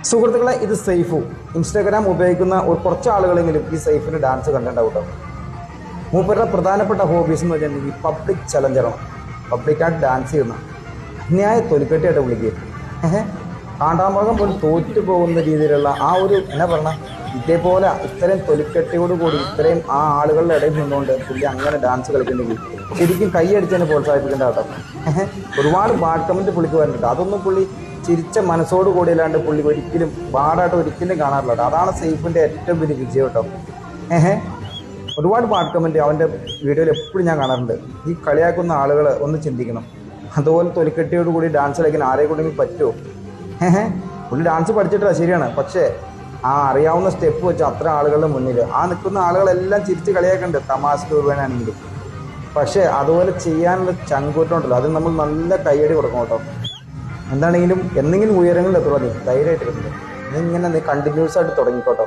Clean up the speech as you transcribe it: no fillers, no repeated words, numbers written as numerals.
സുഹൃത്തുക്കളെ, ഇത് സൈഫു. ഇൻസ്റ്റാഗ്രാം ഉപയോഗിക്കുന്ന കുറച്ച് ആളുകളെങ്കിലും ഈ സൈഫിൻ്റെ ഡാൻസ് കണ്ടിട്ടുണ്ടാവും കേട്ടോ. മൂപ്പരുടെ പ്രധാനപ്പെട്ട ഹോബീസ് എന്ന് വെച്ചിട്ടുണ്ടെങ്കിൽ പബ്ലിക് ചലഞ്ചറാണ്. പബ്ലിക്കായിട്ട് ഡാൻസ് ചെയ്യുന്ന അന്യായ തൊലിക്കെട്ടിയായിട്ട് വിളിക്കുക. കാണ്ടാമൃഗം പോലും തോറ്റു പോകുന്ന രീതിയിലുള്ള ആ ഒരു എന്നാ പറഞ്ഞ ഇതേപോലെ ഇത്രയും തൊലിക്കെട്ടിയോടുകൂടി ഇത്രയും ആ ആളുകളുടെ ഇടയിൽ നിന്നുകൊണ്ട് പുള്ളി അങ്ങനെ ഡാൻസ് കളിക്കുന്നെങ്കിൽ ശരിക്കും കൈയടിച്ചതിനെ പ്രോത്സാഹിപ്പിക്കേണ്ട കേട്ടോ. ഒരുപാട് ബാഡ് കമൻറ്റ് പുള്ളിക്ക് വരുന്നുണ്ട്. അതൊന്നും പുള്ളി ചിരിച്ച മനസ്സോട് കൂടിയല്ലാണ്ട് പുള്ളി ഒരിക്കലും ബാഡായിട്ട് ഒരിക്കലും കാണാറില്ല കേട്ടോ. അതാണ് സൈഫിൻ്റെ ഏറ്റവും വലിയ വിജയം കേട്ടോ. ഒരുപാട് ബാഡ് കമൻറ്റ് അവൻ്റെ വീഡിയോയിൽ എപ്പോഴും ഞാൻ കാണാറുണ്ട്. ഈ കളിയാക്കുന്ന ആളുകൾ ഒന്ന് ചിന്തിക്കണം. അതുപോലെ തൊലിക്കെട്ടിയോട് കൂടി ഡാൻസ് കളിക്കാൻ ആരെ കൊണ്ടെങ്കിൽ പറ്റുമോ? പുള്ളി ഡാൻസ് പഠിച്ചിട്ടില്ല, ശരിയാണ്. പക്ഷേ ആ അറിയാവുന്ന സ്റ്റെപ്പ് വെച്ച് അത്ര ആളുകളുടെ മുന്നിൽ ആ നിൽക്കുന്ന ആളുകളെല്ലാം ചിരിച്ച് കളിയാക്കുന്നുണ്ട്, തമാശ രൂപേണാണെങ്കിലും. പക്ഷേ അതുപോലെ ചെയ്യാനുള്ള ചങ്കൂറ്റമുണ്ടല്ലോ, അതിന് നമ്മൾ നല്ല കയ്യടി കൊടുക്കണം കേട്ടോ. എന്താണെങ്കിലും എന്തെങ്കിലും ഉയരങ്ങളിൽ എത്തുള്ളൂ. നീ ധൈര്യമായിട്ടിരുന്നത് നീ ഇങ്ങനെ കണ്ടിന്യൂസ് ആയിട്ട് തുടങ്ങിക്കോട്ടോ.